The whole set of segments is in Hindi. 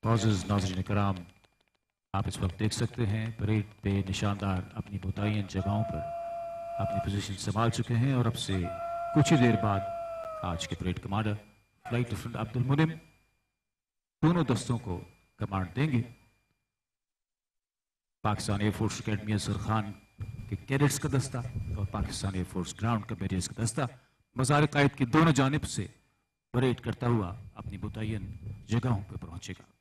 मौजूद नाज़रीन कराम, आप इस वक्त देख सकते हैं परेड पे निशानदार अपनी मुतय्यन जगहों पर अपनी पोजीशन संभाल चुके हैं और अब से कुछ ही देर बाद आज के parade commander flight lieutenant Abdul Munim दोनों दस्तों को कमांड देंगे। पाकिस्तान एयरफोर्स अकेडमी असगर खान के कैडेट्स का दस्ता और पाकिस्तान एयरफोर्स ग्राउंड कमेरियर्स का दस्ता मज़ार कायद की दोनों जानिब से परेड करता हुआ अपनी मुतय्यन जगहों पर पहुंचेगा।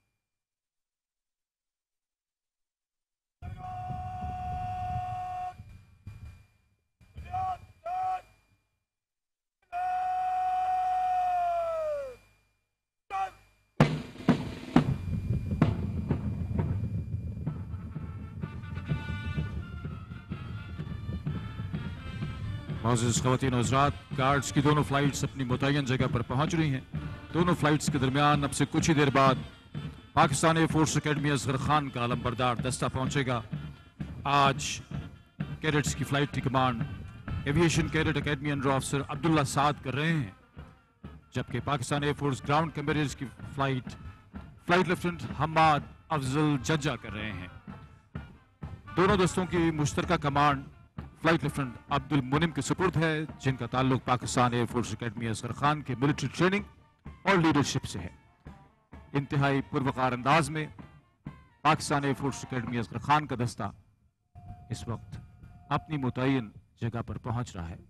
मौजूद ख़वातीन और हज़रात, गार्ड्स की दोनों फ्लाइट्स अपनी मुतय्यन जगह पर पहुंच रही हैं। दोनों फ्लाइट्स के दरमियान अब से कुछ ही देर बाद पाकिस्तान एयरफोर्स अकेडमी असगर खान का अलंबरदार दस्ता पहुंचेगा। आज कैडेट्स की फ्लाइट की command aviation cadet academy under officer Abdullah Saad कर रहे हैं, जबकि पाकिस्तान एयरफोर्स ग्राउंड कमेरियर्स की फ्लाइट लेफ्टिनेंट हम्माद अफजल जज्जा कर रहे हैं। दोनों दस्तों की मुश्तरका command flight lieutenant Abdul Munim के सुपुर्द है, जिनका ताल्लुक पाकिस्तान एयरफोर्स अकेडमी असगर खान के मिलिट्री ट्रेनिंग और लीडरशिप से है। इंतहाई पुरवकार अंदाज में पाकिस्तान एयरफोर्स अकेडमी असगर खान का दस्ता इस वक्त अपनी मुतय्यन जगह पर पहुंच रहा है।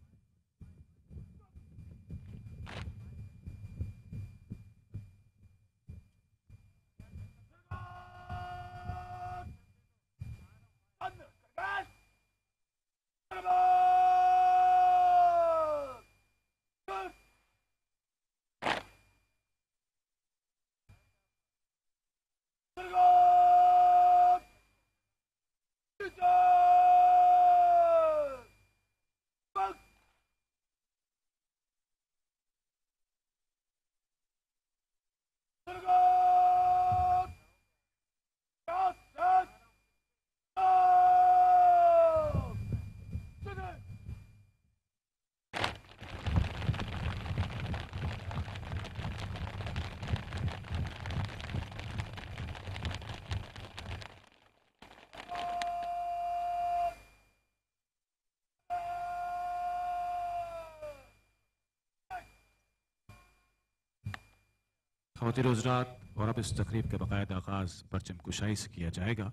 ख़वातीन और हज़रात, और अब इस तकरीब का बाकायदा आगाज़ परचम कुशाई से किया जाएगा।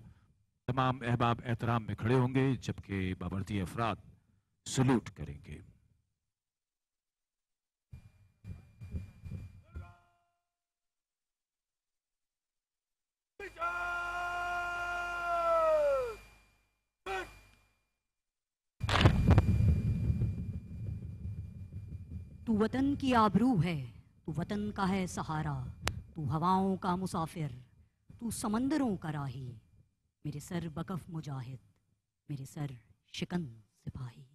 तमाम अहबाब एहतराम में खड़े होंगे, जबकि बावर्दी अफराद सलूट करेंगे। तू वतन की आबरू है, तू वतन का है सहारा, तू हवाओं का मुसाफिर, तू समंदरों का राही, मेरे सर बकफ मुजाहिद, मेरे सर शिकन सिपाही।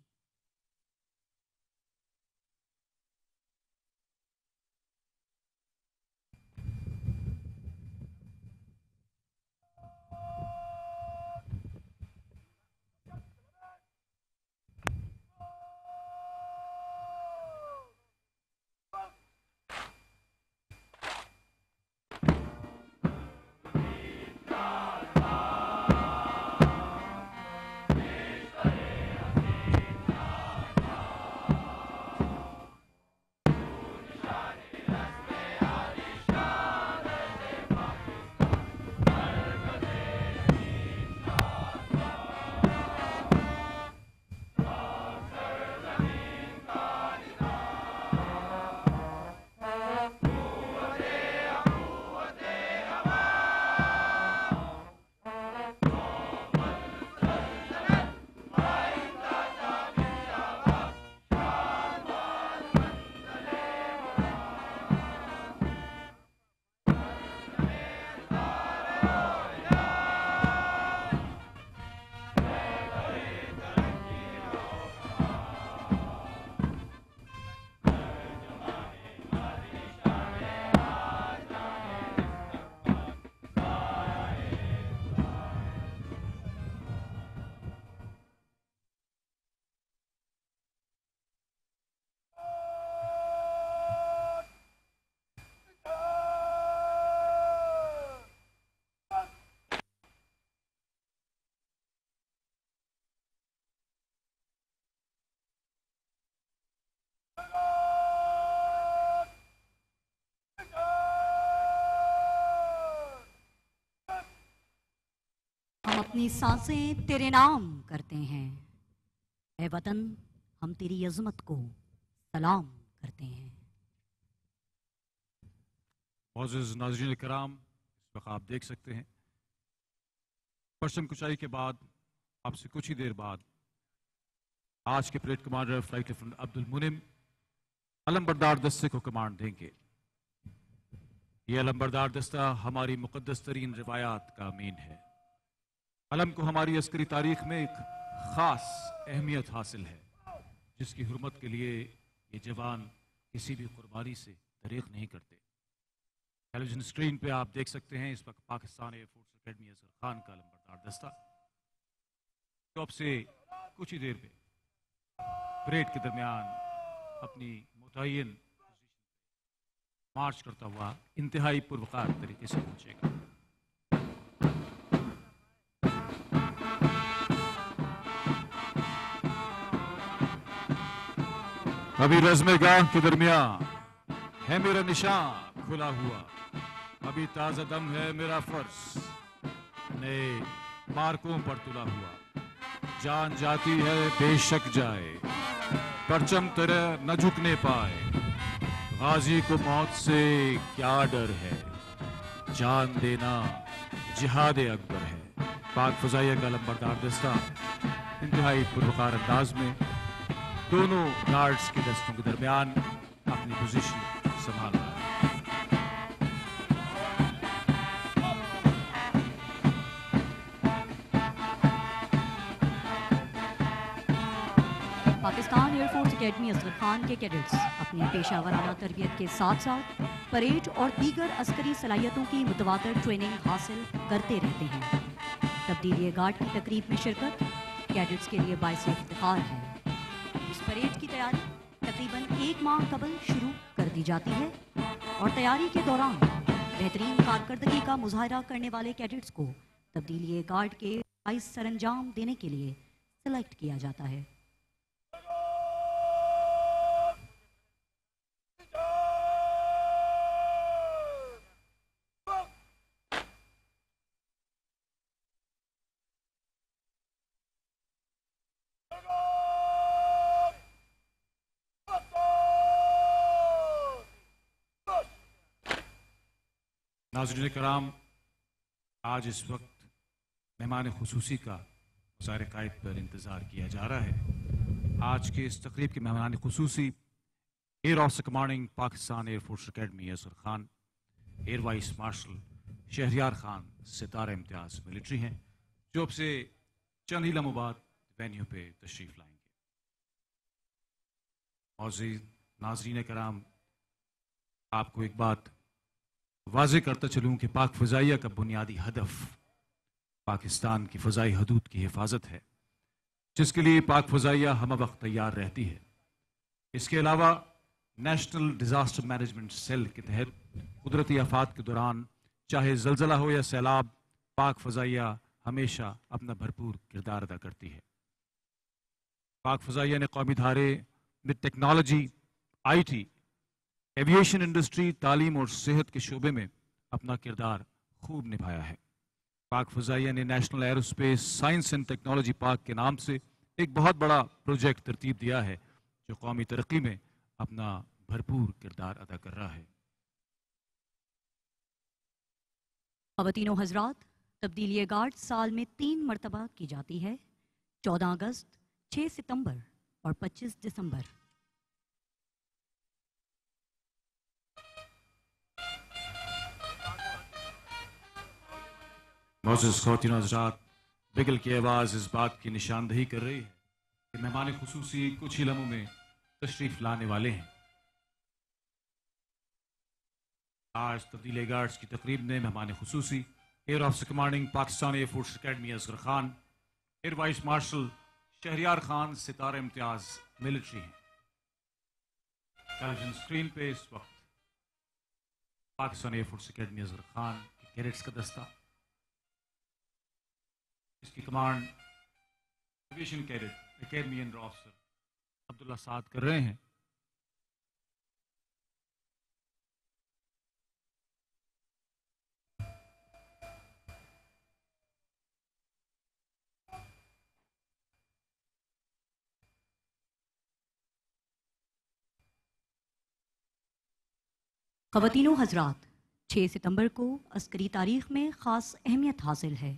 अपनी सांसें तेरे नाम करते हैं। ए वतन, हम तेरी अजमत को सलाम करते हैं। मौजूद नाज़रीन कराम, इस वक्त आप देख सकते हैं परचम कुशाई के बाद आपसे कुछ ही देर बाद आज के parade commander flight lieutenant Abdul Munim अलंबरदार दस्ते को कमांड देंगे। ये अलंबरदार दस्ता हमारी मुकद्दस तरीन रिवायात का अमीन है। अलम को हमारी अस्करी तारीख में एक खास अहमियत हासिल है, जिसकी हुर्मत के लिए ये जवान किसी भी कुर्बानी से दरेक नहीं करते। टेलीविजन स्क्रीन पे आप देख सकते हैं इस वक्त पाकिस्तान एयरफोर्स अकेडमी असगर खान का अलंबरदार दस्ता, जो अब से कुछ ही देर में परेड के दरमियान अपनी मुतय्यन मार्च करता हुआ इंतहाई पुरवकार तरीके से पहुंचेगा। अभी रज़्म-ए-गाह के दरमियान है मेरा निशान खुला हुआ, अभी ताजा दम है मेरा फर्ज नए मार्कों पर तुला हुआ। जान जाती है बेशक जाए, परचम तरह न झुकने पाए, गाजी को मौत से क्या डर है, जान देना जिहाद अकबर है। पाक फजाइया का अलंबरदार दस्ता इंतहाई पुरवकार अंदाज में दोनों गार्ड्स के दस्तों के दरमियान अपनी पोजीशन संभाल रहा है। पाकिस्तान एयरफोर्स अकेडमी असगर खान के कैडेट्स अपनी पेशावराना तरबियत के साथ साथ परेड और दीगर अस्करी सलाहियतों की मुतवातर ट्रेनिंग हासिल करते रहते हैं। तब्दीली गार्ड की तकरीब में शिरकत कैडेट्स के लिए बाइस इफ्तिखार है। इस परेड की तैयारी तकरीबन 1 माह कबल शुरू कर दी जाती है और तैयारी के दौरान बेहतरीन कारकर्दगी का मुजाहरा करने वाले कैडेट्स को तब्दीली गार्ड के 22 सरंजाम देने के लिए सेलेक्ट किया जाता है। नाज़रीन कराम, आज इस वक्त मेहमान खुसूसी का ज़ाहिर कायद पर इंतज़ार किया जा रहा है। आज के इस तकरीब के मेहमान खुसूसी air officer commanding Pakistan air force academy Asghar Khan, air vice marshal Shahryar Khan Sitara Imtiaz military हैं, जो अब से चंद ही लम्हों बाद वेन्यू पे तशरीफ़ लाएंगे। मौजूद नाज़रीन कराम, आपको एक बात वाज़े करता चलूँ कि पाक फ़ज़ाइया का बुनियादी हदफ पाकिस्तान की फ़ज़ाई हदूद की हिफाजत है, जिसके लिए पाक फ़ज़ाइया हम वक्त तैयार रहती है। इसके अलावा नेशनल डिज़ास्टर मैनेजमेंट सेल के तहत कुदरती आफात के दौरान चाहे ज़लज़ला हो या सैलाब, पाक फ़ज़ाइया हमेशा अपना भरपूर किरदार अदा करती है। पाक फ़ज़ाइया ने कौमी धारे में टेक्नोलॉजी, IT, एविएशन इंडस्ट्री, तालीम और सेहत के शोबे में अपना किरदार खूब निभाया है। पाक फ़ज़ाइया ने national aerospace science and technology park के नाम से एक बहुत बड़ा प्रोजेक्ट तरतीब दिया है, जो कौमी तरक्की में अपना भरपूर किरदार अदा कर रहा है। ख़वातीनो हज़रात, तब्दीली गार्ड साल में 3 मरतबा की जाती है, 14 अगस्त, 6 सितंबर और 25 दिसंबर। मौजूद ख़वातीन हज़रात, बिगल की आवाज़ इस बात की निशानदही कर रही है कि मेहमान खुसूसी कुछ ही लम्हों में तशरीफ़ लाने वाले हैं। आज तब्दीली गार्ड्स की तकरीब में मेहमान खुसूसी air officer commanding Pakistan air force academy Asghar Khan, air vice marshal Shahryar Khan Sitara Imtiaz military हैं। टेलीविजन स्क्रीन पे इस वक्त पाकिस्तान एयरफोर्स अकेडमी असगर खान के कैडेट्स का दस्ता, इसकी command aviation cadet academy under officer Abdullah Saad कर रहे हैं। ख़वातीनो हज़रात, 6 सितंबर को अस्करी तारीख़ में ख़ास अहमियत हासिल है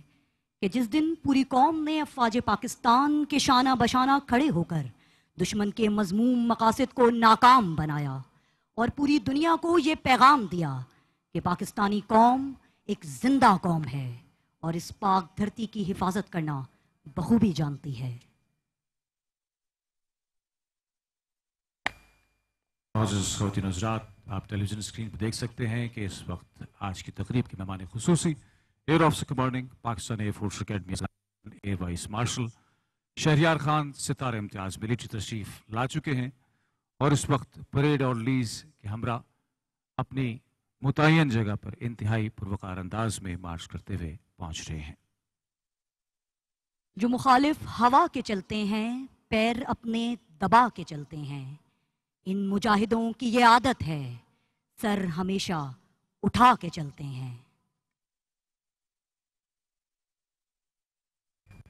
कि जिस दिन पूरी कौम ने अफ़वाज पाकिस्तान के शाना बशाना खड़े होकर दुश्मन के मज़मूम मकासद को नाकाम बनाया और पूरी दुनिया को ये पैगाम दिया कि पाकिस्तानी कौम एक जिंदा कौम है और इस पाक धरती की हिफाजत करना बखूबी जानती है। ख़वातीन हज़रात, आप टेलीविज़न स्क्रीन पर देख सकते हैं कि इस वक्त आज की तकरीब के मेहमान खुसूसी air officer commanding Pakistan air force academy air vice marshal Shahryar Khan Sitara Imtiaz military तशरीफ़ ला चुके हैं और इस वक्त परेड और लीज के हमरा अपनी मुतय्यन जगह पर इंतहाई पुरवकार अंदाज में मार्च करते हुए पहुंच रहे हैं। जो मुखालिफ हवा के चलते हैं, पैर अपने दबा के चलते हैं, इन मुजाहिदों की ये आदत है, सर हमेशा उठा के चलते हैं।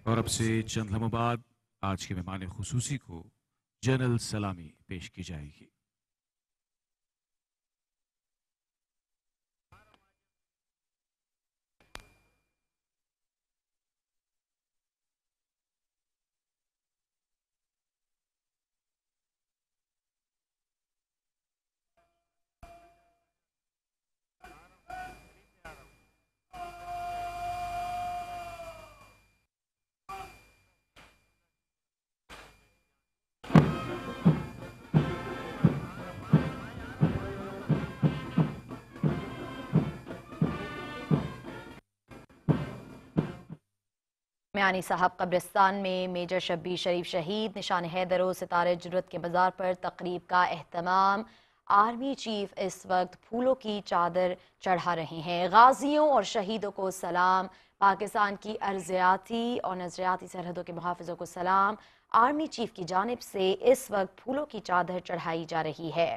और अब से चंद लम्हों बाद आज के मेहमान खुसूसी को जनरल सलामी पेश की जाएगी। म्यानी साहब कब्रिस्तान में मेजर शब्बीर शरीफ शहीद निशान हैदर और सितारे जुर्रत के मज़ार पर तकरीब का एहतमाम। आर्मी चीफ इस वक्त फूलों की चादर चढ़ा रहे हैं। गाजियों और शहीदों को सलाम। पाकिस्तान की अर्जियाती और नजरियाती सरहदों के मुहाफ़िज़ों को सलाम। आर्मी चीफ की जानिब से इस वक्त फूलों की चादर चढ़ाई जा रही है।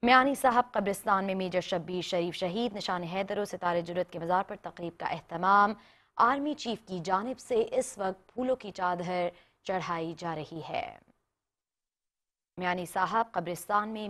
म्यानी साहब कब्रिस्तान में मेजर शब्बीर शरीफ शहीद निशान हैदर और सितारे जुर्रत के मज़ार पर तकरीब का एहतमाम। आर्मी चीफ की जानिब से इस वक्त फूलों की चादर चढ़ाई जा रही है। म्यानी साहब कब्रिस्तान में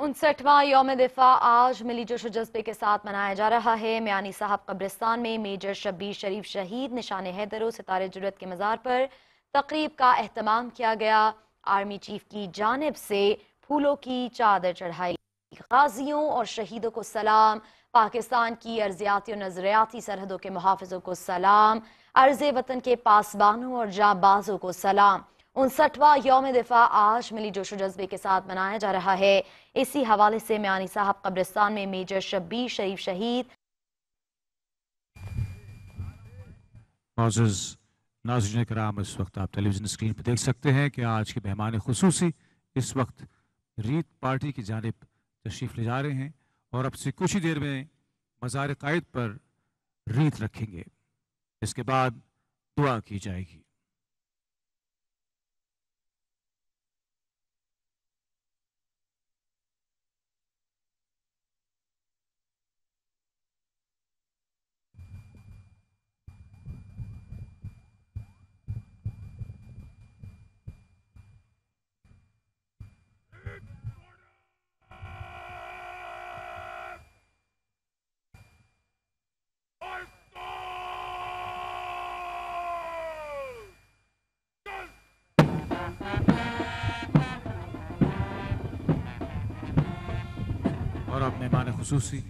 उनसठवां यौम दिफा आज मिली जोश जज्बे के साथ मनाया जा रहा है। म्यानी साहब कब्रिस्तान में मेजर शब्बीर शरीफ शहीद निशान हैदर और सितारे जुर्रत के मज़ार पर तकरीब का एहतमाम किया गया। आर्मी चीफ की जानिब से फूलों की चादर चढ़ाई। गाजियों और शहीदों को सलाम। पाकिस्तान की अर्जियाती और नजरियाती सरहदों के मुहाफ़िज़ों को सलाम। अर्ज़े वतन के पासबानों और जाबाजों को सलाम। 59वां यौम दिफा आज मिली जोशो जज्बे के साथ मनाया जा रहा है। इसी हवाले से म्यानी साहब कब्रिस्तान में मेजर शब्बीर शरीफ शहीद। मौजूद नाज़रीन कराम, इस वक्त आप टेलीविजन स्क्रीन पर देख सकते हैं कि आज के मेहमान खुसूसी इस वक्त रीत पार्टी की जानिब तशरीफ़ ले जा रहे हैं और अब से कुछ ही देर में मज़ार कायद पर रीत रखेंगे। इसके बाद दुआ की जाएगी। मेहमान खुसूसी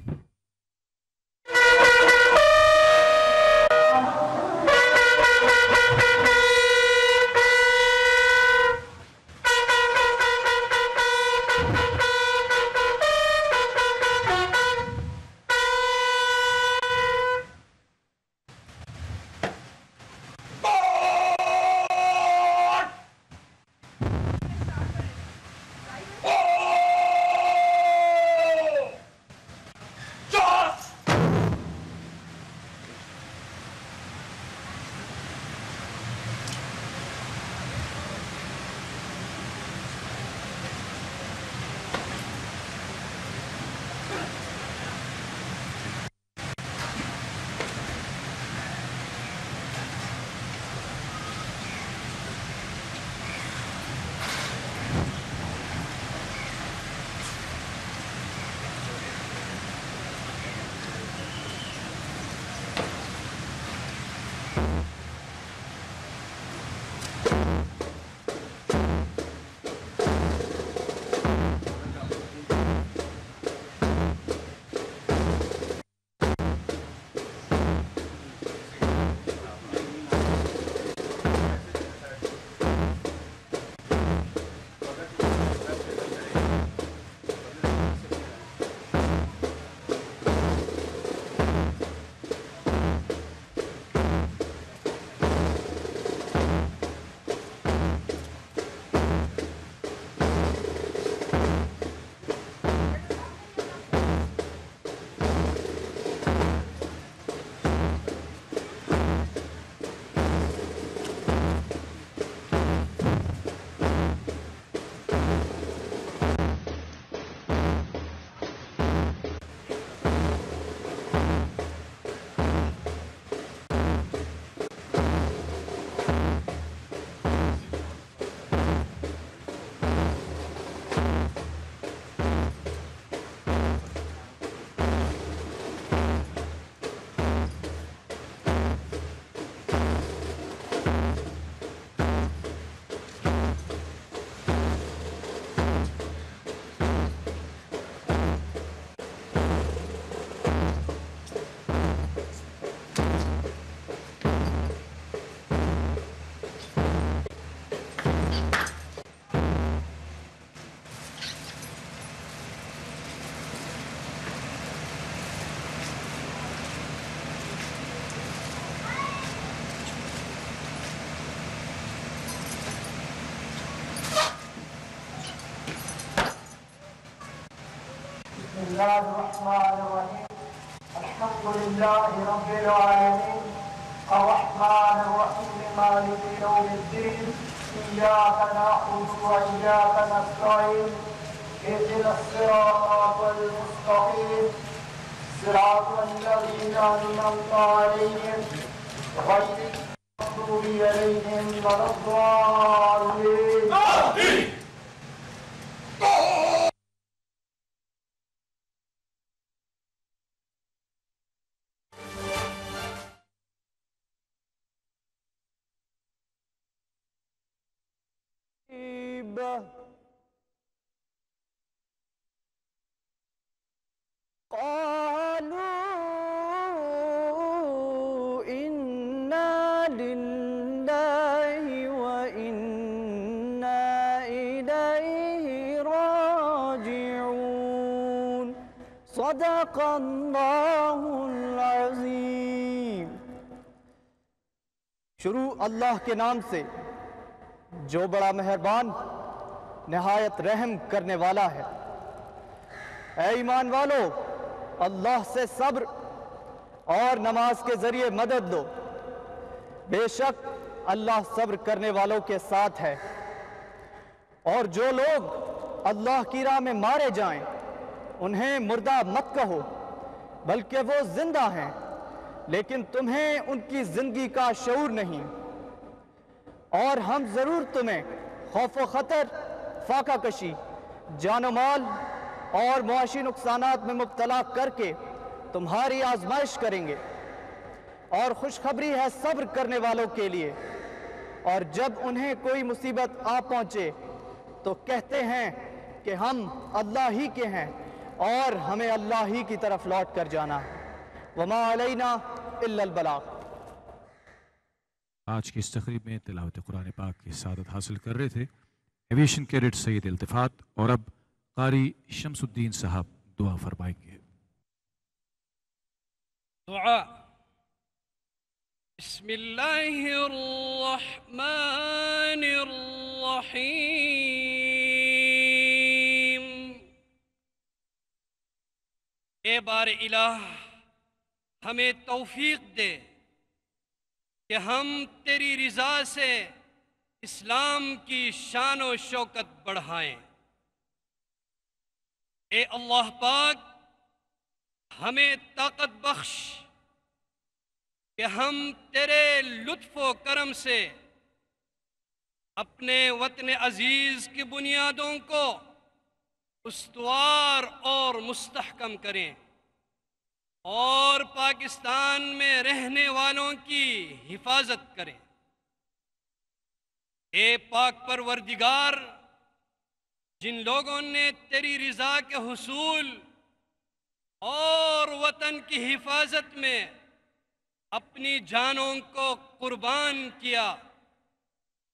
अल्हम्दुलिल्लाहि रब्बिल आलमीन अर्रहमानिर रहीम मालिकि यौमिद्दीन इय्याका नअबुदु व इय्याका नस्तईन इहदिनस सिरातल मुस्तकीम सिरातल लज़ीना अनअमता अलैहिम गैरिल मग़्दूबि अलैहिम वलद्दाल्लीन आमीन। सदक़ल्लाहुल अज़ीम। शुरू अल्लाह के नाम से जो बड़ा मेहरबान नहायत रहम करने वाला है। ऐ ईमान वालो, अल्लाह से सब्र और नमाज के जरिए मदद लो। बेशक अल्लाह सब्र करने वालों के साथ है। और जो लोग अल्लाह की राह में मारे जाएं, उन्हें मुर्दा मत कहो, बल्कि वो जिंदा हैं, लेकिन तुम्हें उनकी जिंदगी का शऊर नहीं। और हम जरूर तुम्हें खौफ व खतर, फाका कशी, जानो माल और मुआशी नुकसानात में मुब्तला करके तुम्हारी आजमाइश करेंगे। और खुशखबरी है सब्र करने वालों के लिए। और जब उन्हें कोई मुसीबत आ पहुंचे तो कहते हैं कि हम अल्लाह ही के हैं, और हमें अल्लाह ही की तरफ लौट कर जाना है। वमा अलैना इल्लल बलाग। आज की इस तकरीब में तिलावत कुरान पाक की सादत हासिल कर रहे थे एविएशन कैडेट सैयद इल्तिफात, और अब कारी शमसुद्दीन साहब दुआ फरमाएंगे। दुआ। बिस्मिल्लाहिर्रहमानिर्रहीम। ए बार इलाह, हमें तौफीक दे कि हम तेरी रिज़ा से इस्लाम की शान व शौकत बढ़ाएं। ए अल्लाह पाक, हमें ताकत बख्श कि हम तेरे लुत्फ़ व करम से अपने वतन अज़ीज़ की बुनियादों को उस्तवार और मुस्तहकम करें और पाकिस्तान में रहने वालों की हिफाजत करें। ए पाक परवरदिगार, जिन लोगों ने तेरी रिज़ा के हुसूल और वतन की हिफाजत में अपनी जानों को कुर्बान किया,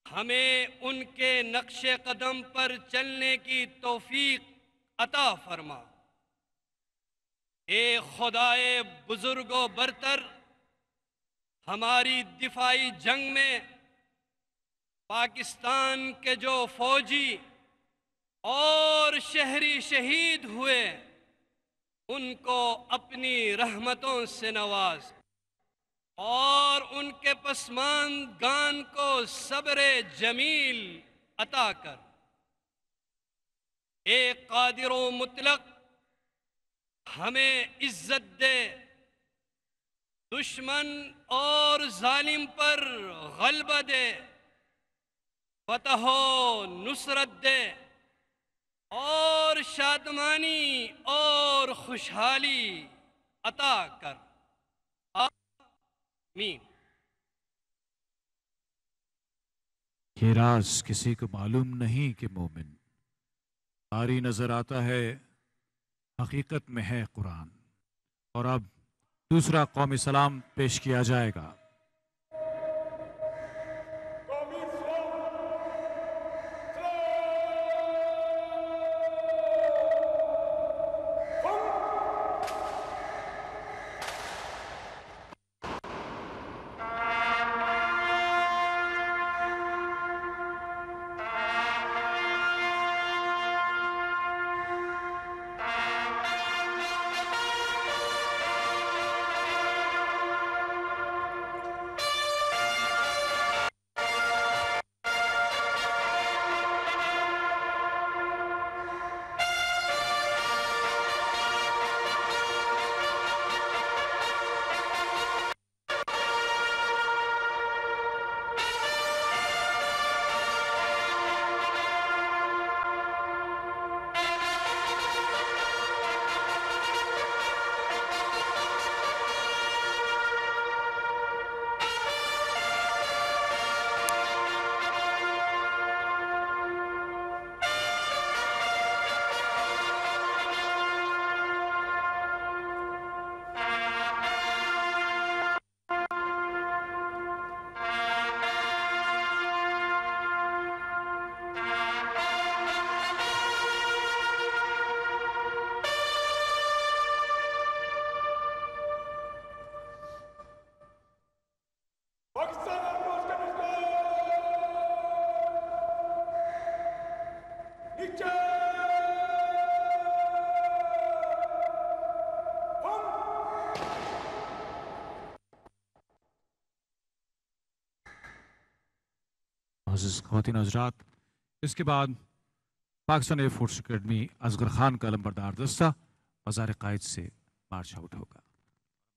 हमें उनके नक्शे कदम पर चलने की तौफीक अता फरमा। ए खुदाए बुजुर्गो बरतर, हमारी दिफाई जंग में पाकिस्तान के जो फौजी और शहरी शहीद हुए, उनको अपनी रहमतों से नवाज और उनके पसमानदगान को सब्र जमील अता कर। ए कादिर मुतलक, हमें इज्जत दे, दुश्मन और जालिम पर गलबा दे, फतह नुसरत दे और शादमानी और खुशहाली अता कर। आमीन। ये राज किसी को मालूम नहीं कि मोमिन बारी नजर आता है, हकीकत में है कुरान। और अब दूसरा कौमी सलाम पेश किया जाएगा। ख़वातीन हज़रात, इसके बाद पाकिस्तान एयरफोर्स अकेडमी असगर खान का लंबरदार दस्ता बाज़ार कायद से मार्च आउट होगा।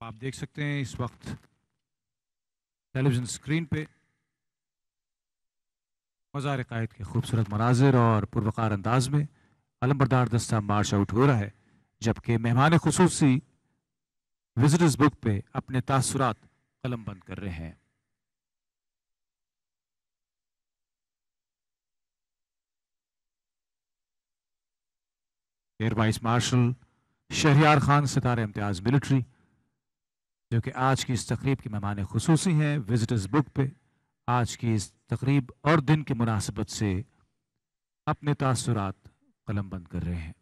आप देख सकते हैं इस वक्त टेलीविज़न स्क्रीन पे बाज़ार कायद के खूबसूरत मनाजिर और पुरवकार अंदाज में अलंबरदार दस्ता मार्च आउट हो रहा है, जबकि मेहमान खुसूसी विजिटर्स बुक पे अपने तासुरात कलम बंद कर रहे हैं। Air vice marshal Shahryar Khan Sitara-e Imtiaz military, जो कि आज की इस तकरीब की मेहमान खुसूसी हैं विजिटर्स बुक पे। आज की इस तकरीब और दिन की मुनासिबत से अपने तासुरात कलमबंद कर रहे हैं।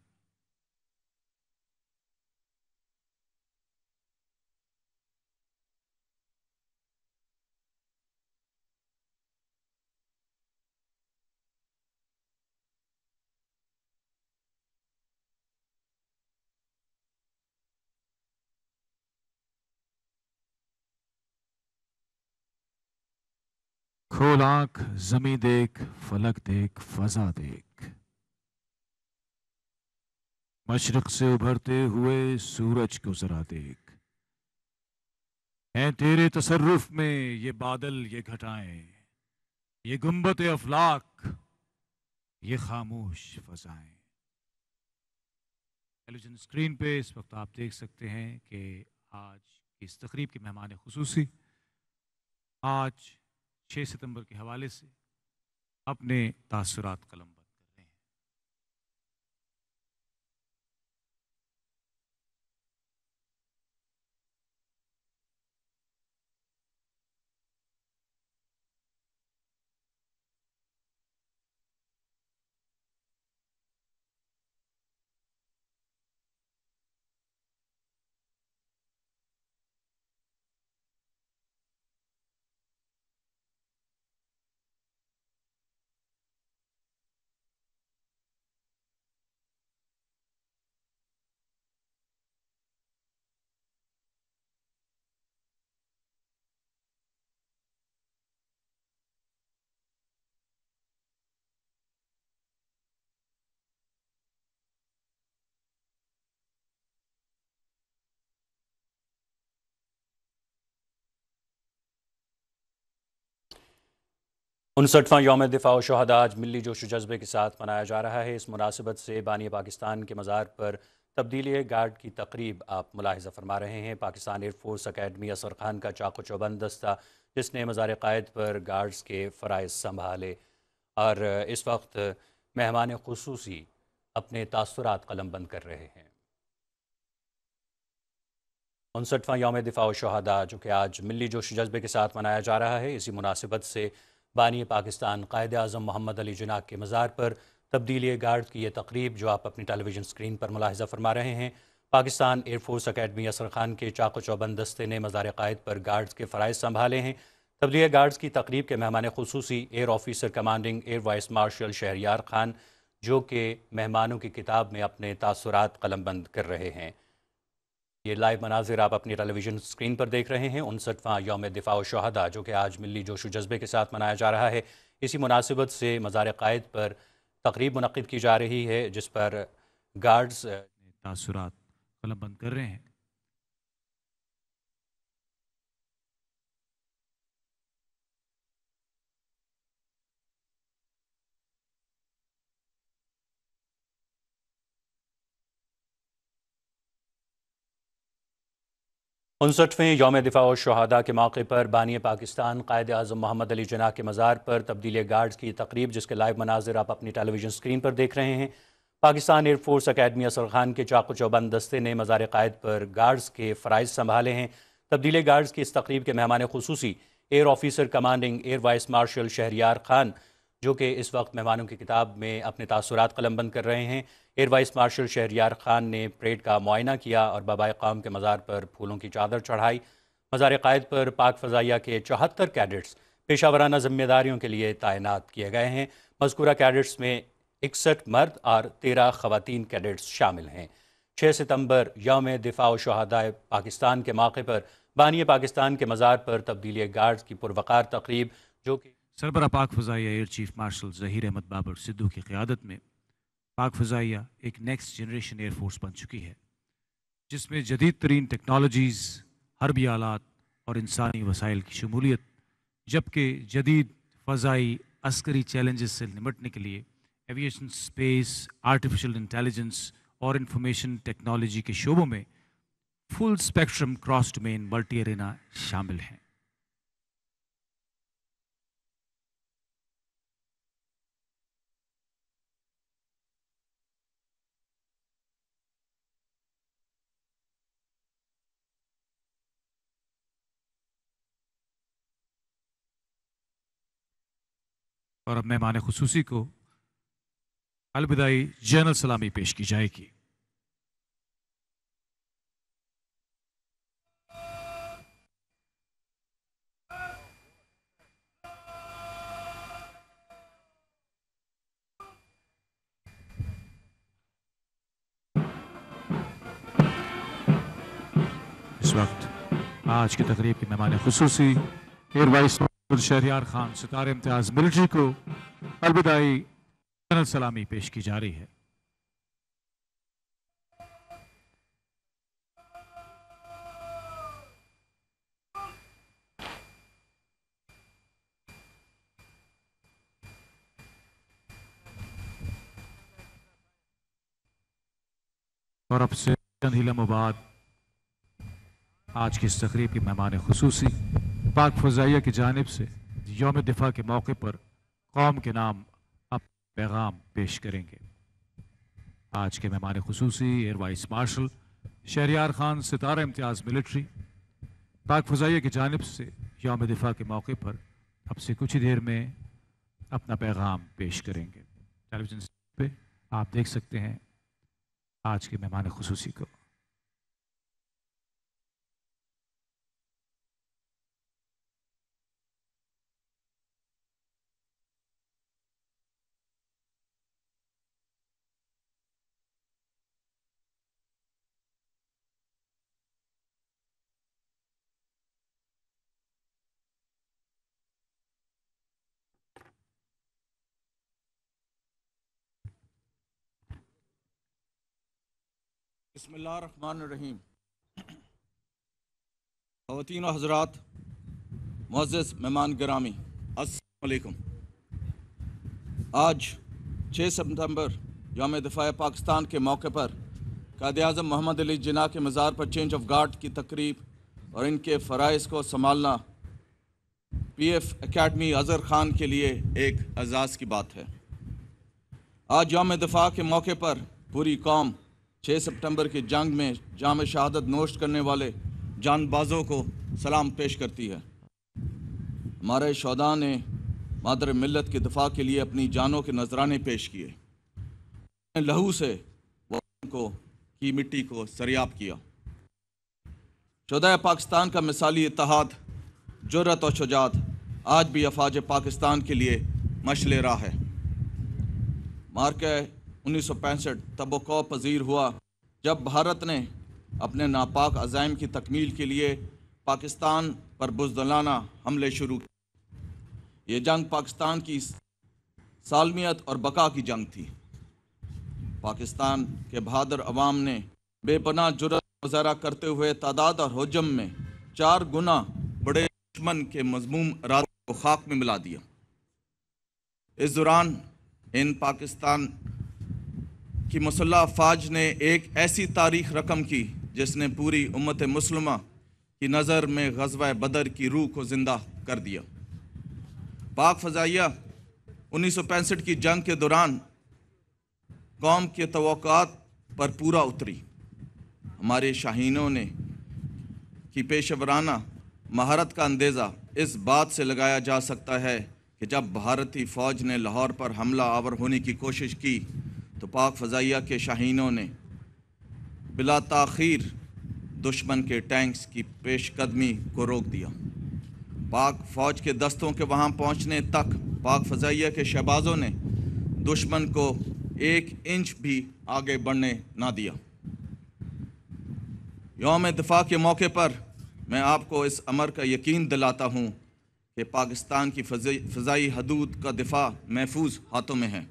खोल आंख, जमी देख, फलक देख, फजा देख, मशरिक से उभरते हुए सूरज को जरा देख। हैं तेरे तसर्रुफ में ये बादल, ये घटाएं, ये गुंबद अफलाक, ये खामोश फजाएं। टेलीविजन स्क्रीन पे इस वक्त आप देख सकते हैं कि आज की इस तकरीब की मेहमान खुसूसी आज 6 सितंबर के हवाले से अपने तासुरात कलमबंद कर रहे हैं। उनसठवां यौम दिफा व शहदा आज मिली जोश व जज्बे के साथ मनाया जा रहा है। इस मुनासिबत से बानी पाकिस्तान के मज़ार पर तब्दीली गार्ड की तकरीब आप मुलाहिज़ा फरमा रहे हैं। पाकिस्तान एयरफोर्स अकेडमी असर खान का चाको चौबंद दस्ता, जिसने मज़ार क़ायद पर गार्ड्स के फ़राइज़ संभाले और इस वक्त मेहमान खुसूसी अपने तासुरात कलमबंद कर रहे हैं। 59वां यौम दिफा व शहदा जो कि आज मिली जोश जज्बे के साथ मनाया जा रहा है, इसी मुनासिबत से बानी पाकिस्तान कायद आज़म मोहम्मद अली जिन्ना के मज़ार पर तब्दीली गार्ड की ये तकरीब जो आप अपनी टेलीविज़न स्क्रीन पर मुलाहिज़ा फरमा रहे हैं। पाकिस्तान एयरफोर्स अकेडमी असर खान के चाको चौबंद दस्ते ने मज़ार क़ायद पर गार्ड्स के फ़राइज़ संभाले हैं। तब्दीली गार्ड्स की तकरीब के मेहमान खुसूसी air officer commanding air vice marshal Shahryar Khan, जो कि मेहमानों की किताब में अपने तासुरात कलमबंद कर रहे हैं। ये लाइव मनाजिर आप अपनी टेलीविज़न स्क्रीन पर देख रहे हैं। 59वां यौम दिफा व शहदा जो कि आज मिली जोश व जज्बे के साथ मनाया जा रहा है, इसी मुनासिबत से मज़ार क़ायद पर तकरीब मुनक़्क़िद की जा रही है, जिस पर गार्ड्स तासुरात कलमबंद कर रहे हैं। उनसठवें यौम दिफा व शहदा के मौके पर बानी पाकिस्तान कायद आज़म मोहम्मद अली जिन्ना के मज़ार पर तब्दीली गार्ड्स की तकरीब, जिसके लाइव मनाजिर आप अपनी टेलीविज़न स्क्रीन पर देख रहे हैं। पाकिस्तान एयरफोर्स अकेडमी असर खान के चाको चौबंद दस्ते ने मज़ार क़ायद पर गार्ड्स के फ़राइज़ संभाले हैं। तब्दीली गार्ड्स की इस तकरीब के मेहमान खुसूसी air officer commanding air vice marshal Shahryar Khan, जो कि इस वक्त मेहमानों की किताब में अपने तासुरात कलमबंद कर रहे हैं। Air vice marshal Shahryar Khan ने परेड का मुआयना किया और बाबाए क़ौम के मज़ार पर फूलों की चादर चढ़ाई। मज़ार क़ायद पर पाक फ़ज़ाइया के 74 कैडेट्स पेशावराना ज़िम्मेदारियों के लिए तैनात किए गए हैं। मज़कूरा कैडेट्स में 61 मर्द और 13 ख़वातीन कैडेट्स शामिल हैं। 6 सितंबर यौम दिफा व शहदा पाकिस्तान के मौके पर बानी पाकिस्तान के मज़ार पर तब्दीली गार्ड्स की पुरवकार तकरीब, जो कि सरबरा पाक फ़ज़ाइया air chief marshal Zaheer Ahmed Babar Sidhu की क़यादत में पाक फ़ज़ाइया एक नेक्स्ट जनरेशन एयरफोर्स बन चुकी है, जिसमें जदीद तरीन टेक्नोलॉजीज़, हर्बी आलात और इंसानी वसाइल की शमूलियत, जबकि जदीद फ़ज़ाई अस्करी चैलेंजेस से निपटने के लिए एविएशन, स्पेस, आर्टिफिशियल इंटेलिजेंस और इंफॉर्मेशन टेक्नोलॉजी के शोबों में full spectrum cross domain multi arena शामिल हैं। और अब मेहमान खुसूसी को अलविदाई जनरल सलामी पेश की जाएगी। इस वक्त आज की तकरीब के मेहमान खुसूसी एयर वाइस शहरियार खान सितारे इम्तियाज मिलिट्री को अलविदाई जनरल सलामी पेश की जा रही है। और अब से चंद ही लम्हों बाद आज की इस तकरीब की मेहमान खुसूसी पाक फ़ज़ाइया की जानिब से यौम दिफा के मौके पर कौम के नाम अब पैगाम पेश करेंगे। आज के मेहमान खुसूसी air vice marshal Shahryar Khan Sitara Imtiaz military Pak फ़ज़ाइया की जानिब से यौम दिफा के मौके पर अब से कुछ ही देर में अपना पैगाम पेश करेंगे। टेलीविज़न पे आप देख सकते हैं आज के मेहमान खुसूसी को। बिस्मिल्लाहिर्रहमानिर्रहीम। ख़वातीन व हज़रात, मुअज़्ज़ज़ मेहमान गिरामी, अस्सलामु अलैकुम। आज 6 सितंबर यौम दिफ़ा पाकिस्तान के मौके पर क़ायद-ए-आज़म मोहम्मद अली जिन्ना के मज़ार पर चेंज ऑफ गार्ड की तकरीब और इनके फ़राइज़ को संभालना PF एकेडमी अज़हर ख़ान के लिए एक एज़ाज़ की बात है। आज यौम दिफ़ा के मौके पर पूरी कौम 6 सितंबर की जंग में जाम शहादत नोश करने वाले जानबाजों को सलाम पेश करती है। हमारे शोहदा ने मादर मिल्लत के दिफा के लिए अपनी जानों के नजराने पेश किए। लहू से वो को की मिट्टी को सरियाब किया। शोहदा पाकिस्तान का मिसाली इत्तेहाद, जुर्रत और शुजात आज भी अफवाज पाकिस्तान के लिए मशले राह है। मार्के 1965 तबक़ो पज़ीर हुआ जब भारत ने अपने नापाक अज़ाइम की तकमील के लिए पाकिस्तान पर बुज़दिलाना हमले शुरू किए। ये जंग पाकिस्तान की सालमियत और बका की जंग थी। पाकिस्तान के बहादुर अवाम ने बेपनाह जुर्रत मुज़ाहरा करते हुए तादाद और हुज्म में 4 गुना बड़े दुश्मन के मज़मूम इरादे को खाक में मिला दिया। इस दौरान इन पाकिस्तान की मुसल्लह अफ़वाज ने एक ऐसी तारीख़ रकम की जिसने पूरी उम्मत मुस्लिमा की नज़र में ग़ज़वा बदर की रूह को ज़िंदा कर दिया। पाक फ़ज़ाइया 1965 की जंग के दौरान कौम के तवक्कुआत पर पूरा उतरी। हमारे शाहीनों ने की पेशेवराना महारत का अंदेज़ा इस बात से लगाया जा सकता है कि जब भारतीय फ़ौज ने लाहौर पर हमला आवर होने की कोशिश की तो पाक फ़ज़ाइया के शाहीनों ने बिला ताख़ीर दुश्मन के टैंक्स की पेशकदमी को रोक दिया। पाक फ़ौज के दस्तों के वहाँ पहुँचने तक पाक फ़ज़ाइया के शहबाजों ने दुश्मन को 1 इंच भी आगे बढ़ने ना दिया। यौम दिफ़ा के मौके पर मैं आपको इस अमर का यकीन दिलाता हूँ कि पाकिस्तान की फ़ज़ाई हदूद का दिफ़ा महफूज हाथों में है।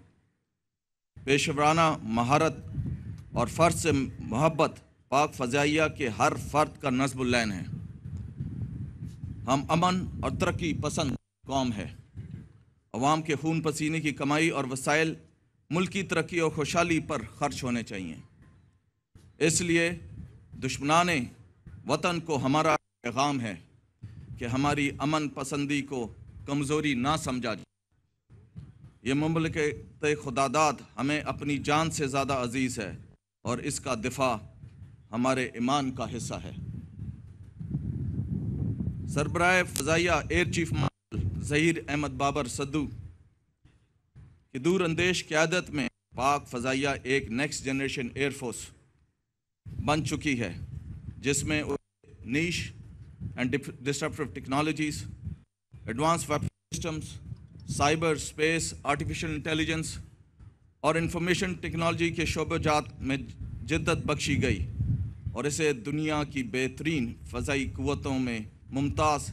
पेशेवराना महारत और फ़र्ज से मोहब्बत पाक फ़ज़ाइया के हर फ़र्द का नस्ब-उल-ऐन है। हम अमन और तरक्की पसंद कौम है। अवाम के खून पसीने की कमाई और वसाइल मुल्की तरक्की और खुशहाली पर खर्च होने चाहिए। इसलिए दुश्मनाने वतन को हमारा पैगाम है कि हमारी अमन पसंदी को कमज़ोरी ना समझा जाए। ये मुमलिकत खुदादाद हमें अपनी जान से ज़्यादा अजीज़ है और इसका दिफा हमारे ईमान का हिस्सा है। सरबराह फ़ज़ाइया air chief marshal Zaheer Ahmed Babar Sidhu कि दूर अंदेश क़यादत में पाक फ़ज़ाइया एक नेक्स्ट जनरेशन एयरफोर्स बन चुकी है, जिसमें niche and disruptive technologies, advance weapon systems, cyber space, artificial intelligence और इंफॉर्मेशन टेक्नोलॉजी के शोबजात में जिद्दत बख्शी गई और इसे दुनिया की बेहतरीन फ़ज़ाई क़ुव्वतों में मुमताज़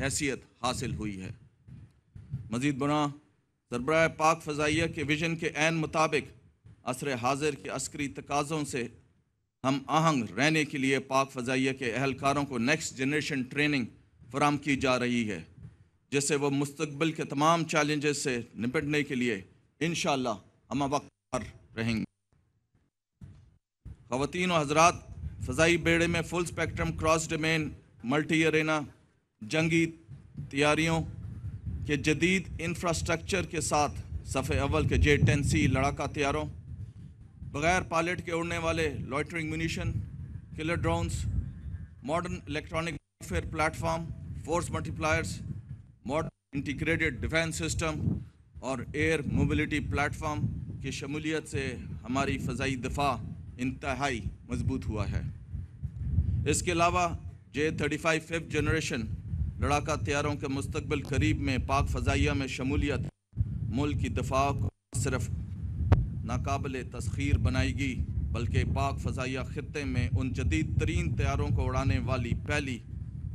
हैसियत हासिल हुई है। मज़ीद बना सरबराह पाक फ़ज़ाइया के विजन के ऐन मुताबिक असर हाज़िर के अस्करी तकाज़ों से हम आहंग रहने के लिए पाक फ़ज़ाइया के अहलकारों को नेक्स्ट जनरेशन ट्रेनिंग फराम की जा रही है, जिससे वो मुस्तक़बिल के तमाम चैलेंजेस से निपटने के लिए इंशाअल्लाह हम वक्त पर रहेंगे। ख़वातीन और हज़रात, फ़ज़ाई बेड़े में full spectrum cross domain multi arena जंगी तैयारियों के जदीद इंफ्रास्ट्रक्चर के साथ सफ़े अव्वल के J-10C लड़ाका तैयारों, बग़ैर पायलट के उड़ने वाले loitering munition, killer drones, modern electronic warfare platform, force multipliers, modern integrated defence system और एयर मोबिलिटी प्लेटफॉर्म की शमूलियत से हमारी फ़ज़ाई दिफा इंतहाई मजबूत हुआ है। इसके अलावा J-35 5th जनरेशन लड़ाका तैयारों के मुस्तक़बिल करीब में पाक फ़ज़ाइया में शमूलियत मुल्क की दिफा को सिर्फ नाकाबिल तस्खीर बनाएगी, बल्कि पाक फ़ज़ाइया ख़ित्ते में उन जदीद तरीन तैयारों को उड़ाने वाली पहली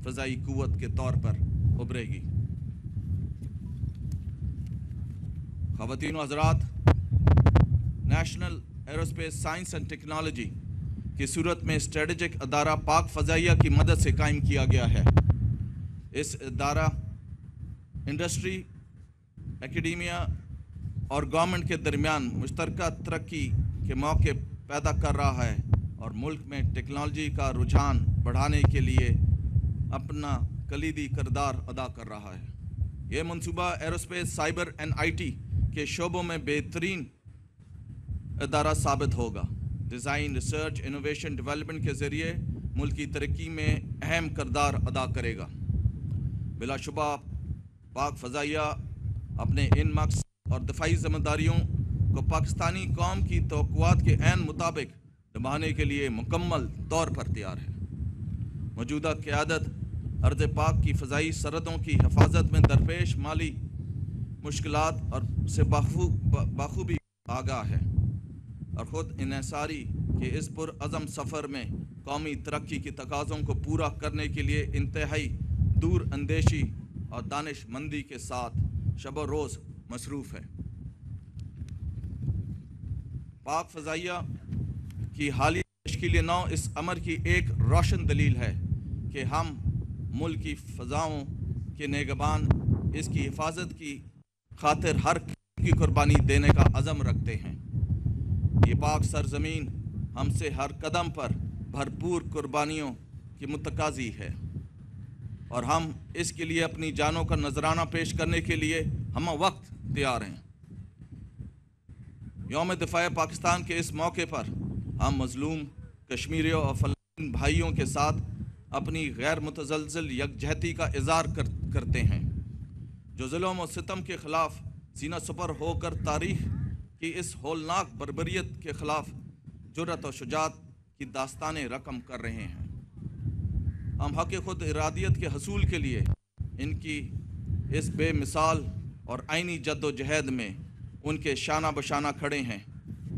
फ़ज़ाई क़ुव्वत के तौर पर उभरेगी। ख़वातीन व हज़रात, national aerospace science and technology की सूरत में स्ट्रेटजिक अदारा पाक फ़ज़ाइया की मदद से कायम किया गया है। इस अदारा इंडस्ट्री, एकेडेमिया और गवर्नमेंट के दरमियान मुश्तरका तरक्की के मौके पैदा कर रहा है और मुल्क में टेक्नोलॉजी का रुझान बढ़ाने के लिए अपना कलीदी किरदार अदा कर रहा है। ये मनसूबा एरोस्पेस, साइबर एंड IT के शोबों में बेहतरीन अदारा साबित होगा। डिज़ाइन, रिसर्च, इनोवेशन, डेवलपमेंट के ज़रिए मुल्क की तरक्की में अहम किरदार अदा करेगा। बिलाशुबा पाक फ़ज़ाइया अपने इन मकसद और दफ़ाई ज़िम्मेदारियों को पाकिस्तानी कौम की तवक्कुआत के ऐन मुताबिक निभाने के लिए मुकम्मल तौर पर तैयार है। मौजूदा क़यादत अर्ज़ पाक की फ़ज़ाई सरहदों की हिफाजत में दरपेश माली मुश्किलात और से बाखूबी आगाह है और ख़ुद इन्हिसारी के इस पुरअज़म सफ़र में कौमी तरक्की की तकाज़ों को पूरा करने के लिए इंतहाई दूर अंदेशी और दानिशमंदी के साथ शब रोज़ मसरूफ़ है। पाक फ़ज़ाइया की हालिया तश्कील नौ इस अमर की एक रोशन दलील है कि हम मुल्क की फ़ज़ाओं के नेगबान इसकी हिफाजत की खातिर हर की कुर्बानी देने का अज़म रखते हैं। ये पाक सरज़मीन हमसे हर कदम पर भरपूर कुर्बानियों की मुतकाज़ी है और हम इसके लिए अपनी जानों का नजराना पेश करने के लिए हम वक्त तैयार हैं। यौम दिफा पाकिस्तान के इस मौके पर हम मज़लूम कश्मीरियों और फ़लस्तीन भाइयों के साथ अपनी गैर मुतज़लज़ल यकजहती का इज़हार करते हैं, जो ज़ुल्म और सितम के ख़िलाफ़ सीना सुपर होकर तारीख़ की इस होलनाक बर्बरियत के ख़िलाफ़ जुर्रत और शुजात की दास्तानें रकम कर रहे हैं। हम हक़ ख़ुद इरादियत के हसूल के लिए इनकी इस बेमिसाल और आइनी जद्दोजहद में उनके शाना बशाना खड़े हैं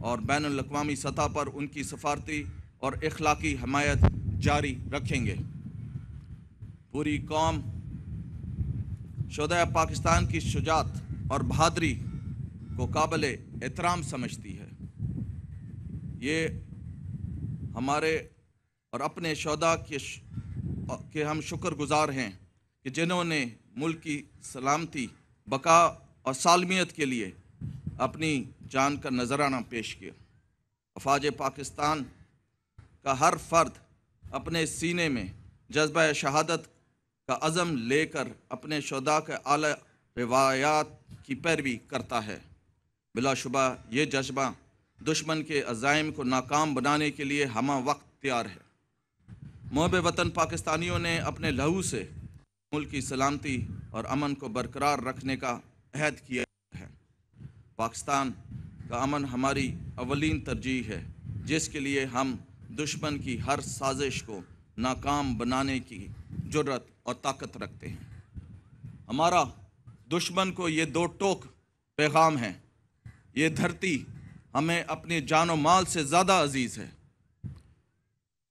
और बैनुल अक़वामी सतह पर उनकी सफारती और इखलाकी हमायत जारी रखेंगे। पूरी कौम शुहदाए पाकिस्तान की शुजात और बहादरी को काबिल एहतराम समझती है। ये हमारे और अपने शुहदा के हम शुक्रगुजार हैं कि जिन्होंने मुल्क की सलामती, बका और सालमियत के लिए अपनी जान का नजराना पेश किया। अफवाज पाकिस्तान का हर फर्द अपने सीने में जज्बा शहादत का अज़म लेकर अपने शुहदा के आला रिवायात की पैरवी करता है। बिलाशुबा ये जज्बा दुश्मन के अज़ाइम को नाकाम बनाने के लिए हम वक्त तैयार है। मोहब्बे वतन पाकिस्तानियों ने अपने लहू से मुल्क की सलामती और अमन को बरकरार रखने का अहद किया है। पाकिस्तान का अमन हमारी अवलीन तरजीह है, जिसके लिए हम दुश्मन की हर साजिश को नाकाम बनाने की जुर्रत और ताकत रखते हैं। हमारा दुश्मन को ये दो टोक पैगाम है। ये धरती हमें अपनी जानो माल से ज़्यादा अजीज़ है।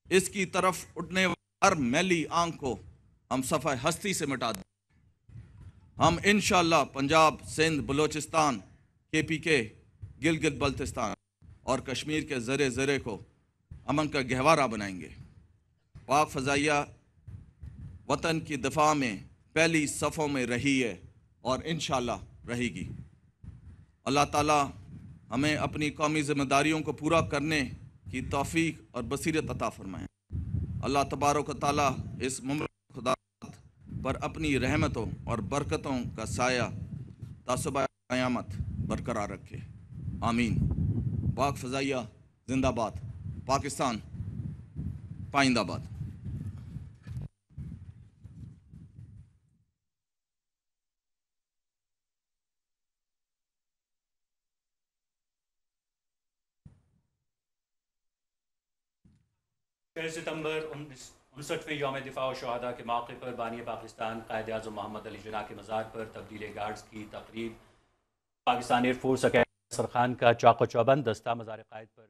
इसकी तरफ उठने हर मैली आंख को हम सफ़ा हस्ती से मिटा दें। हम इंशाअल्लाह पंजाब, सिंध, बलूचिस्तान, KPK, गिलगित बल्तिस्तान और कश्मीर के ज़रे ज़रे को अमन का गहवारा बनाएंगे। पाक फ़ज़ाइया वतन की दिफा में पहली सफ़ों में रही है और इंशाअल्लाह रहेगी। अल्लाह ताला हमें अपनी कौमी ज़िम्मेदारियों को पूरा करने की तौफीक और बसीरत अता फरमाएं। अल्लाह तबारक व तआला इस मुमलिक खुदा पर अपनी रहमतों और बरकतों का साया तासुबा क़यामत बरकरार रखे। आमीन। पाक फ़ज़ाइया जिंदाबाद। पाकिस्तान पाइंदाबाद। सितंबर 59वें यौम दिफा और शहादा के मौके पर बानी पाकिस्तान कायद आज़म मोहम्मद अली जिन्ना के मज़ार पर तब्दीली गार्ड्स की तकरीब। पाकिस्तान एयरफोर्स अकेडमी असर खान का चाको चौबंद दस्ता मज़ार कायद पर